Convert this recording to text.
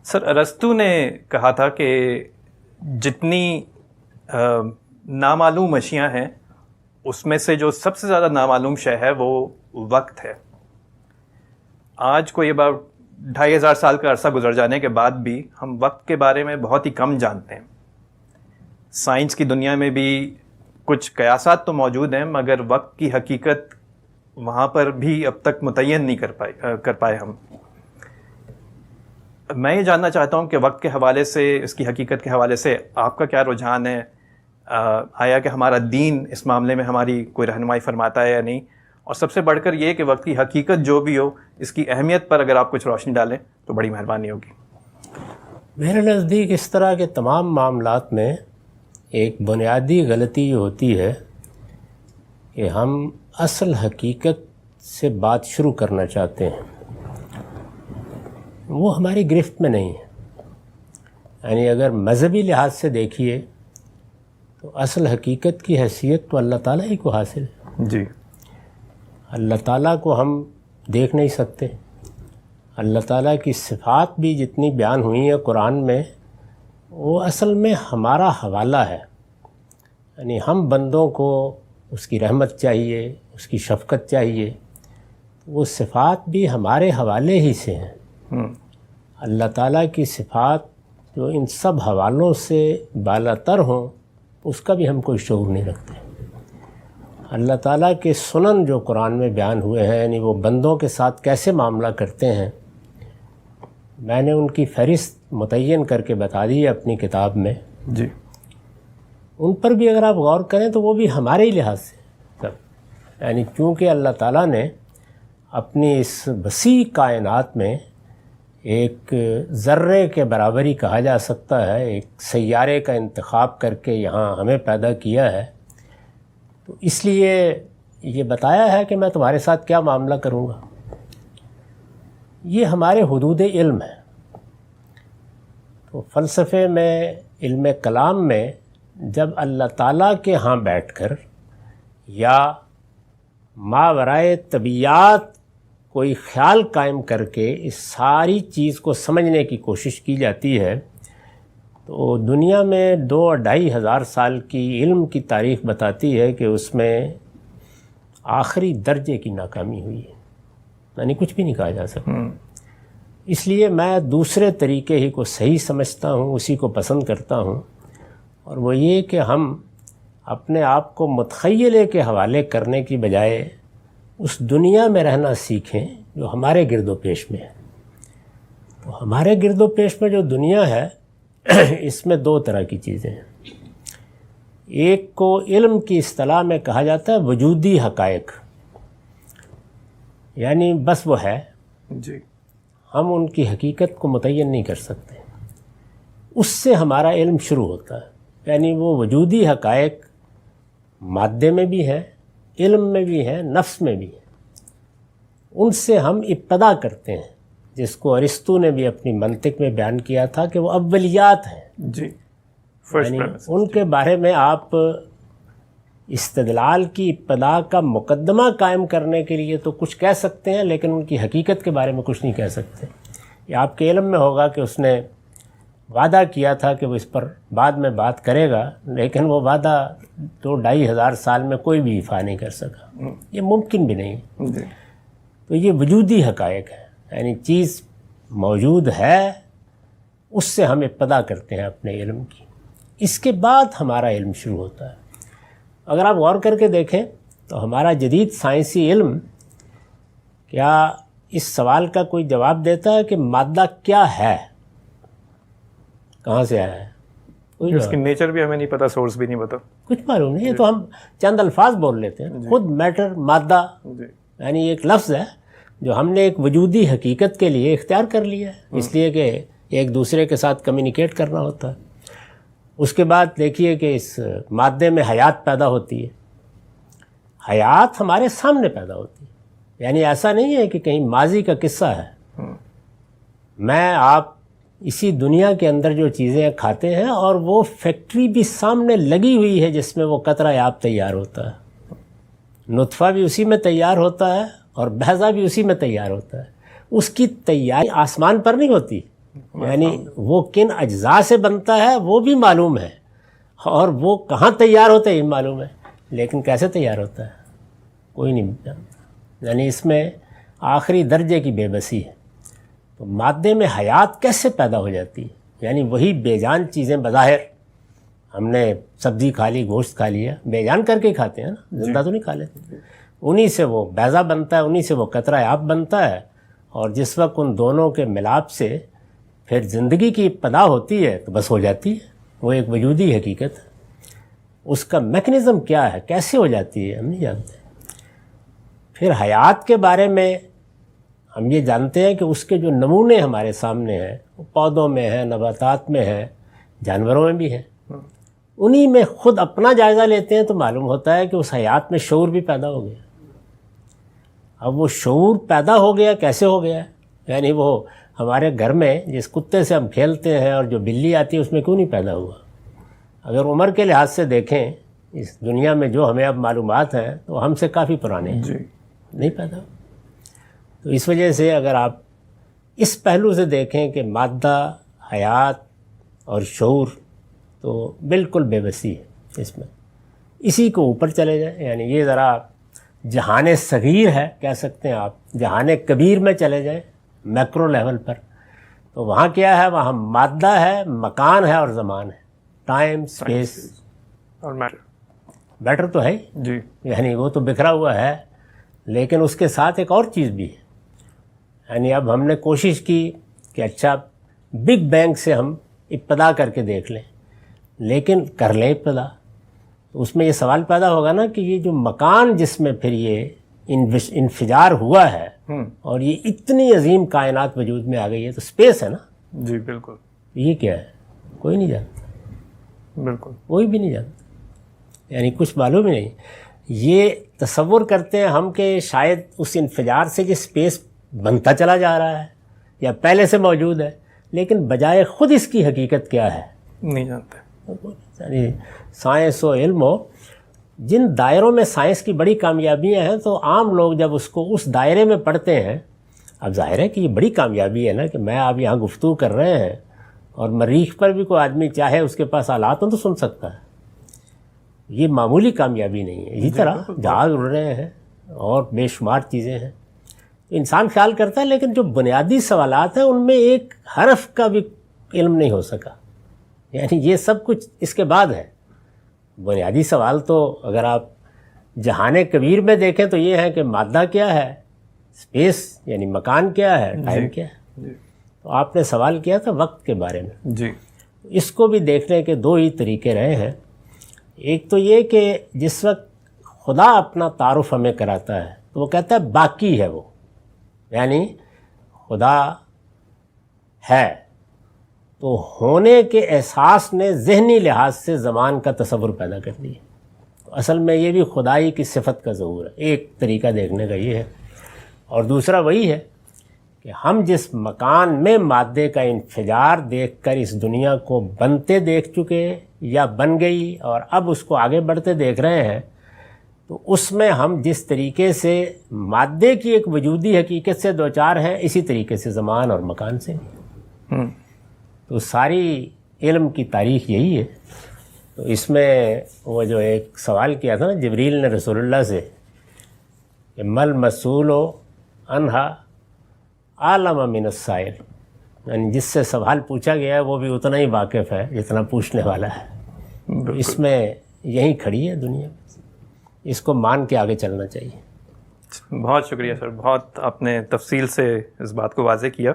سر ارسطو نے کہا تھا کہ جتنی نامعلوم اشیاء ہیں اس میں سے جو سب سے زیادہ نامعلوم شے ہے وہ وقت ہے. آج کو یہ 2500 سال کا عرصہ گزر جانے کے بعد بھی ہم وقت کے بارے میں بہت ہی کم جانتے ہیں. سائنس کی دنیا میں بھی کچھ قیاسات تو موجود ہیں مگر وقت کی حقیقت وہاں پر بھی اب تک متعین نہیں کر پائے ہم. میں یہ جاننا چاہتا ہوں کہ وقت کے حوالے سے، اس کی حقیقت کے حوالے سے آپ کا کیا رجحان ہے؟ آیا کہ ہمارا دین اس معاملے میں ہماری کوئی رہنمائی فرماتا ہے یا نہیں؟ اور سب سے بڑھ کر یہ کہ وقت کی حقیقت جو بھی ہو اس کی اہمیت پر اگر آپ کچھ روشنی ڈالیں تو بڑی مہربانی ہوگی. میرے نزدیک اس طرح کے تمام معاملات میں ایک بنیادی غلطی یہ ہوتی ہے کہ ہم اصل حقیقت سے بات شروع کرنا چاہتے ہیں، وہ ہماری گرفت میں نہیں ہے. یعنی اگر مذہبی لحاظ سے دیکھیے تو اصل حقیقت کی حیثیت تو اللہ تعالیٰ ہی کو حاصل ہے. جی، اللہ تعالیٰ کو ہم دیکھ نہیں سکتے. اللہ تعالیٰ کی صفات بھی جتنی بیان ہوئی ہیں قرآن میں وہ اصل میں ہمارا حوالہ ہے. یعنی ہم بندوں کو اس کی رحمت چاہیے، اس کی شفقت چاہیے، وہ صفات بھی ہمارے حوالے ہی سے ہیں. اللہ تعالیٰ کی صفات جو ان سب حوالوں سے بالا تر ہوں اس کا بھی ہم کوئی شعور نہیں رکھتے. اللہ تعالیٰ کے سنن جو قرآن میں بیان ہوئے ہیں، یعنی وہ بندوں کے ساتھ کیسے معاملہ کرتے ہیں، میں نے ان کی فہرست متعین کر کے بتا دی ہے اپنی کتاب میں. جی، ان پر بھی اگر آپ غور کریں تو وہ بھی ہمارے ہی لحاظ سے سب، یعنی چونکہ اللہ تعالیٰ نے اپنی اس وسیع کائنات میں ایک ذرے کے برابر ہی کہا جا سکتا ہے ایک سیارے کا انتخاب کر کے یہاں ہمیں پیدا کیا ہے، تو اس لیے یہ بتایا ہے کہ میں تمہارے ساتھ کیا معاملہ کروں گا. یہ ہمارے حدود علم ہے. تو فلسفے میں، علم کلام میں جب اللہ تعالیٰ کے ہاں بیٹھ کر یا ماورائے طبیعات کوئی خیال قائم کر کے اس ساری چیز کو سمجھنے کی کوشش کی جاتی ہے تو دنیا میں 2-2.5 ہزار سال کی علم کی تاریخ بتاتی ہے کہ اس میں آخری درجے کی ناکامی ہوئی ہے. یعنی کچھ بھی نہیں کہا جا سکتا. اس لیے میں دوسرے طریقے ہی کو صحیح سمجھتا ہوں، اسی کو پسند کرتا ہوں، اور وہ یہ کہ ہم اپنے آپ کو متخیلے کے حوالے کرنے کی بجائے اس دنیا میں رہنا سیکھیں جو ہمارے گرد و پیش میں ہے. تو ہمارے گرد و پیش میں جو دنیا ہے اس میں 2 طرح کی چیزیں ہیں. ایک کو علم کی اصطلاح میں کہا جاتا ہے وجودی حقائق، یعنی بس وہ ہے، جی، ہم ان کی حقیقت کو متعین نہیں کر سکتے. اس سے ہمارا علم شروع ہوتا ہے. یعنی وہ وجودی حقائق مادے میں بھی ہے، علم میں بھی ہے، نفس میں بھی ہے. ان سے ہم ابتدا کرتے ہیں، جس کو ارسطو نے بھی اپنی منطق میں بیان کیا تھا کہ وہ اولیات ہیں. جی، یعنی ان کے بارے میں آپ استدلال کی ابتدا کا مقدمہ قائم کرنے کے لیے تو کچھ کہہ سکتے ہیں لیکن ان کی حقیقت کے بارے میں کچھ نہیں کہہ سکتے. یہ آپ کے علم میں ہوگا کہ اس نے وعدہ کیا تھا کہ وہ اس پر بعد میں بات کرے گا، لیکن وہ وعدہ 2-2.5 ہزار سال میں کوئی بھی ایفا نہیں کر سکا. یہ ممکن بھی نہیں. تو یہ وجودی حقائق ہے، یعنی چیز موجود ہے، اس سے ہم ابتدا کرتے ہیں اپنے علم کی. اس کے بعد ہمارا علم شروع ہوتا ہے. اگر آپ غور کر کے دیکھیں تو ہمارا جدید سائنسی علم کیا اس سوال کا کوئی جواب دیتا ہے کہ مادہ کیا ہے، کہاں سے آیا ہے؟ اس کی نیچر بھی ہمیں نہیں پتہ، سورس بھی نہیں پتہ، کچھ معلوم نہیں. یہ تو ہم چند الفاظ بول لیتے ہیں. خود میٹر، مادہ، یعنی ایک لفظ ہے جو ہم نے ایک وجودی حقیقت کے لیے اختیار کر لیا ہے، اس لیے کہ ایک دوسرے کے ساتھ کمیونیکیٹ کرنا ہوتا ہے. اس کے بعد دیکھیے کہ اس مادے میں حیات پیدا ہوتی ہے. حیات ہمارے سامنے پیدا ہوتی ہے. یعنی ایسا نہیں ہے کہ کہیں ماضی کا قصہ ہے. میں آپ اسی دنیا کے اندر جو چیزیں کھاتے ہیں اور وہ فیکٹری بھی سامنے لگی ہوئی ہے جس میں وہ قطرہ آب تیار ہوتا ہے. نطفہ بھی اسی میں تیار ہوتا ہے اور بھیزا بھی اسی میں تیار ہوتا ہے. اس کی تیاری آسمان پر نہیں ہوتی، یعنی وہ کن اجزاء سے بنتا ہے وہ بھی معلوم ہے، اور وہ کہاں تیار ہوتا ہے یہ معلوم ہے، لیکن کیسے تیار ہوتا ہے کوئی نہیں جانتا. یعنی اس میں آخری درجے کی بے بسی ہے. تو مادے میں حیات کیسے پیدا ہو جاتی ہے؟ یعنی وہی بے جان چیزیں بظاہر ہم نے سبزی کھا لی، گوشت کھا لیا، بے جان کر کے کھاتے ہیں نا، زندہ تو نہیں کھا لیتے. انہی سے وہ بیضہ بنتا ہے، انہی سے وہ قطرہ آب بنتا ہے، اور جس وقت ان دونوں کے ملاپ سے پھر زندگی کی ابتدا ہوتی ہے تو بس ہو جاتی ہے. وہ ایک وجودی حقیقت ہے. اس کا میکنزم کیا ہے، کیسے ہو جاتی ہے، ہم نہیں جانتے. پھر حیات کے بارے میں ہم یہ جانتے ہیں کہ اس کے جو نمونے ہمارے سامنے ہیں وہ پودوں میں ہیں، نباتات میں ہیں، جانوروں میں بھی ہیں. انہی میں خود اپنا جائزہ لیتے ہیں تو معلوم ہوتا ہے کہ اس حیات میں شعور بھی پیدا ہو گیا. اب وہ شعور پیدا ہو گیا کیسے ہو گیا؟ یعنی وہ ہمارے گھر میں جس کتے سے ہم کھیلتے ہیں اور جو بلی آتی ہے اس میں کیوں نہیں پیدا ہوا؟ اگر عمر کے لحاظ سے دیکھیں اس دنیا میں جو ہمیں اب معلومات ہیں تو ہم سے کافی پرانے ہیں، نہیں پیدا ہوا. تو اس وجہ سے اگر آپ اس پہلو سے دیکھیں کہ مادہ، حیات اور شعور، تو بالکل بے بسی ہے اس میں. اسی کو اوپر چلے جائیں، یعنی یہ ذرا جہان صغیر ہے کہہ سکتے ہیں آپ، جہان کبیر میں چلے جائیں میکرو لیول پر، تو وہاں کیا ہے؟ وہاں مادہ ہے، مکان ہے اور زمان ہے، ٹائم، اسپیس اور میٹر. بیٹر تو ہے جی، یعنی وہ تو بکھرا ہوا ہے، لیکن اس کے ساتھ ایک اور چیز بھی ہے. یعنی اب ہم نے کوشش کی کہ اچھا بگ بینگ سے ہم ابتدا کر کے دیکھ لیں، لیکن کر لیں ابتدا تو اس میں یہ سوال پیدا ہوگا نا کہ یہ جو مکان جس میں پھر یہ انفجار ہوا ہے اور یہ اتنی عظیم کائنات وجود میں آ گئی ہے، تو اسپیس ہے نا. جی بالکل. یہ کیا ہے؟ کوئی نہیں جانتا، بالکل کوئی بھی نہیں جانتا. یعنی کچھ معلوم ہی نہیں. یہ تصور کرتے ہیں ہم کہ شاید اس انفجار سے یہ اسپیس بنتا چلا جا رہا ہے یا پہلے سے موجود ہے، لیکن بجائے خود اس کی حقیقت کیا ہے نہیں جانتے. یعنی سائنس و علم ہو، جن دائروں میں سائنس کی بڑی کامیابیاں ہیں تو عام لوگ جب اس کو اس دائرے میں پڑھتے ہیں، اب ظاہر ہے کہ یہ بڑی کامیابی ہے نا کہ میں آپ یہاں گفتگو کر رہے ہیں اور مریخ پر بھی کوئی آدمی چاہے اس کے پاس آلات ہوں تو سن سکتا ہے. یہ معمولی کامیابی نہیں ہے. اسی طرح جہاز اڑ رہے ہیں اور بے شمار چیزیں ہیں. انسان خیال کرتا ہے لیکن جو بنیادی سوالات ہیں ان میں ایک حرف کا بھی علم نہیں ہو سکا. یعنی یہ سب کچھ اس کے بعد ہے. بنیادی سوال تو اگر آپ جہان کبیر میں دیکھیں تو یہ ہے کہ مادہ کیا ہے، اسپیس یعنی مکان کیا ہے، ٹائم کیا ہے. تو آپ نے سوال کیا تھا وقت کے بارے میں. جی، اس کو بھی دیکھنے کے دو ہی طریقے رہے ہیں. ایک تو یہ کہ جس وقت خدا اپنا تعارف ہمیں کراتا ہے تو وہ کہتا ہے باقی ہے وہ، یعنی خدا ہے تو ہونے کے احساس نے ذہنی لحاظ سے زمان کا تصور پیدا کر دیا. تو اصل میں یہ بھی خدائی کی صفت کا ظہور ہے. ایک طریقہ دیکھنے کا یہ ہے. اور دوسرا وہی ہے کہ ہم جس مکان میں مادے کا انفجار دیکھ کر اس دنیا کو بنتے دیکھ چکے یا بن گئی اور اب اس کو آگے بڑھتے دیکھ رہے ہیں، تو اس میں ہم جس طریقے سے مادے کی ایک وجودی حقیقت سے دوچار ہیں، اسی طریقے سے زمان اور مکان سے. تو ساری علم کی تاریخ یہی ہے. تو اس میں وہ جو ایک سوال کیا تھا نا جبریل نے رسول اللہ سے کہ مل مسئول عنہا عالم من السائل، یعنی جس سے سوال پوچھا گیا ہے وہ بھی اتنا ہی واقف ہے جتنا پوچھنے والا ہے. تو اس میں یہی کھڑی ہے دنیا میں. اس کو مان کے آگے چلنا چاہیے. بہت شکریہ سر، بہت آپ نے تفصیل سے اس بات کو واضح کیا.